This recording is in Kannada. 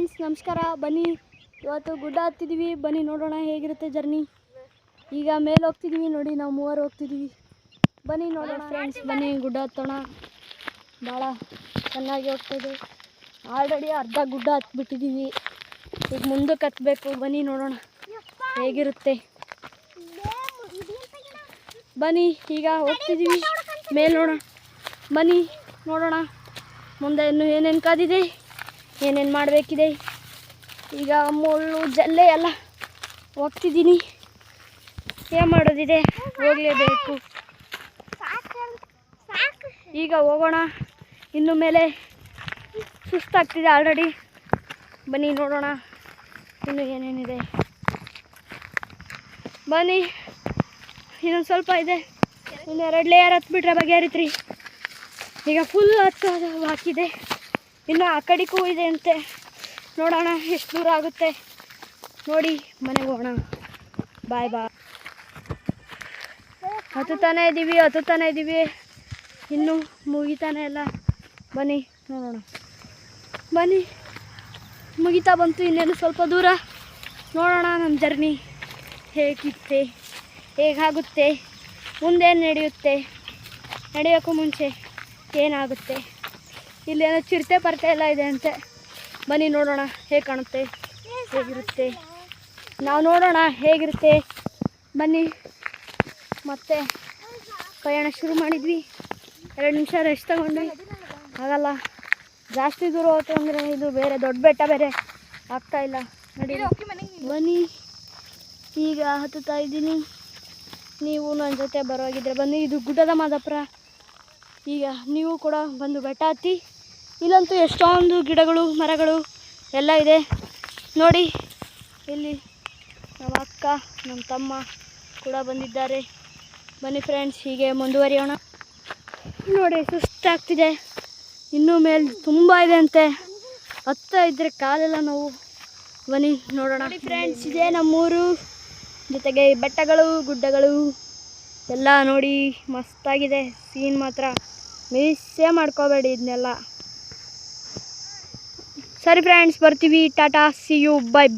ಫ್ರೆಂಡ್ಸ್ ನಮಸ್ಕಾರ. ಬನ್ನಿ ಇವತ್ತು ಗುಡ್ಡ ಹತ್ತಿದ್ದೀವಿ. ಬನ್ನಿ ನೋಡೋಣ ಹೇಗಿರುತ್ತೆ ಜರ್ನಿ. ಈಗ ಮೇಲೆ ಹೋಗ್ತಿದ್ದೀವಿ ನೋಡಿ, ನಾವು ಮೂವರು ಹೋಗ್ತಿದ್ದೀವಿ. ಬನ್ನಿ ನೋಡೋಣ ಫ್ರೆಂಡ್ಸ್, ಬನ್ನಿ ಗುಡ್ಡ ಹತ್ತೋಣ. ಭಾಳ ಚೆನ್ನಾಗಿ ಹೋಗ್ತಾಯಿದೆ. ಆಲ್ರೆಡಿ ಅರ್ಧ ಗುಡ್ಡ ಹತ್ಬಿಟ್ಟಿದ್ದೀವಿ. ಈಗ ಮುಂದಕ್ಕೆ ಹತ್ತಬೇಕು. ಬನ್ನಿ ನೋಡೋಣ ಹೇಗಿರುತ್ತೆ. ಬನ್ನಿ ಈಗ ಹೋಗ್ತಿದ್ದೀವಿ ಮೇಲೆ ನೋಡೋಣ. ಬನ್ನಿ ನೋಡೋಣ ಮುಂದೆ ಇನ್ನು ಏನೇನು ಕಾದಿದೆ, ಏನೇನು ಮಾಡಬೇಕಿದೆ. ಈಗ ಮುಳ್ಳು ಜಲ್ಲೆ ಎಲ್ಲ ಹೋಗ್ತಿದ್ದೀನಿ. ಏನು ಮಾಡೋದಿದೆ, ಹೋಗಲೇಬೇಕು. ಈಗ ಹೋಗೋಣ. ಇನ್ನು ಮೇಲೆ ಸುಸ್ತಾಗ್ತಿದೆ ಆಲ್ರೆಡಿ. ಬನ್ನಿ ನೋಡೋಣ ಇನ್ನು ಏನೇನಿದೆ. ಬನ್ನಿ ಇನ್ನೊಂದು ಸ್ವಲ್ಪ ಇದೆ. ಇನ್ನು 2 ಲೇಯರ್ ಹತ್ಬಿಟ್ರೆ ಬಗೆಹರಿತ್ರಿ. ಈಗ ಫುಲ್ ಹತ್ತೋದು ಬಾಕಿದೆ. ಇನ್ನು ಆ ಕಡೆಗೂ ಇದೆ ಅಂತೆ. ನೋಡೋಣ ಎಷ್ಟು ದೂರ ಆಗುತ್ತೆ ನೋಡಿ. ಮನೆಗೆ ಹೋಗೋಣ. ಬಾಯ್ ಬಾಯ್. ಹತ್ತುತ್ತಾನೆ ಇದ್ದೀವಿ. ಇನ್ನೂ ಮುಗಿತಾನೆ ಇಲ್ಲ. ಬನ್ನಿ ನೋಡೋಣ. ಬನ್ನಿ ಮುಗಿತಾ ಬಂತು. ಇನ್ನೇನು ಸ್ವಲ್ಪ ದೂರ. ನೋಡೋಣ ನಮ್ಮ ಜರ್ನಿ ಹೇಗಾಗುತ್ತೆ, ಮುಂದೇನು ನಡೆಯೋಕ್ಕೂ ಮುಂಚೆ ಏನಾಗುತ್ತೆ. ಇಲ್ಲೇನೋ ಚಿರತೆ ಪರತೆ ಎಲ್ಲ ಇದೆ ಅಂತೆ. ಬನ್ನಿ ನೋಡೋಣ ಹೇಗೆ ಕಾಣುತ್ತೆ, ಹೇಗಿರುತ್ತೆ. ನಾವು ನೋಡೋಣ ಹೇಗಿರುತ್ತೆ. ಬನ್ನಿ ಮತ್ತೆ ಪ್ರಯಾಣ ಶುರು ಮಾಡಿದ್ವಿ. 2 ನಿಮಿಷ ರೆಸ್ಟ್ ತಗೊಂಡ್ವಿ. ಆಗಲ್ಲ, ಜಾಸ್ತಿ ದೂರ ಹೋಯ್ತು ಅಂದರೆ ಇದು ಬೇರೆ ದೊಡ್ಡ ಬೆಟ್ಟ ಬೇರೆ ಆಗ್ತಾಯಿಲ್ಲ ನೋಡಿ. ಬನ್ನಿ ಈಗ ಹತ್ತುತ್ತಾ ಇದ್ದೀನಿ. ನೀವು ನನ್ನ ಜೊತೆ ಬರೋಗಿದ್ರೆ ಬನ್ನಿ. ಇದು ಗುಡ್ಡದ ಮಾದಪುರ. ಈಗ ನೀವು ಕೂಡ ಬಂದು ಬೆಟ್ಟ ಹತ್ತಿ. ಇಲ್ಲಂತೂ ಎಷ್ಟೊಂದು ಗಿಡಗಳು ಮರಗಳು ಎಲ್ಲ ಇದೆ ನೋಡಿ. ಇಲ್ಲಿ ನಮ್ಮ ಅಕ್ಕ ನಮ್ಮ ತಮ್ಮ ಕೂಡ ಬಂದಿದ್ದಾರೆ. ಬನ್ನಿ ಫ್ರೆಂಡ್ಸ್ ಹೀಗೆ ಮುಂದುವರಿಯೋಣ. ನೋಡಿ ಸುಸ್ತಾಗ್ತಿದೆ. ಇನ್ನೂ ಮೇಲೆ ತುಂಬ ಇದೆ ಅಂತೆ. ಹತ್ತಾ ಇದ್ದರೆ ಕಾಲೆಲ್ಲ ನೋವು. ಬನ್ನಿ ನೋಡೋಣ ಫ್ರೆಂಡ್ಸ್. ಇದೆ ನಮ್ಮೂರು, ಜೊತೆಗೆ ಬೆಟ್ಟಗಳು ಗುಡ್ಡಗಳು ಎಲ್ಲ ನೋಡಿ. ಮಸ್ತಾಗಿದೆ ಸೀನ್ ಮಾತ್ರ. ಮಿಸ್ಸೇ ಮಾಡ್ಕೋಬೇಡಿ ಇದನ್ನೆಲ್ಲ. ಸರಿ ಫ್ರೆಂಡ್ಸ್, ಬರ್ತೀವಿ. Tata, see you, bye by.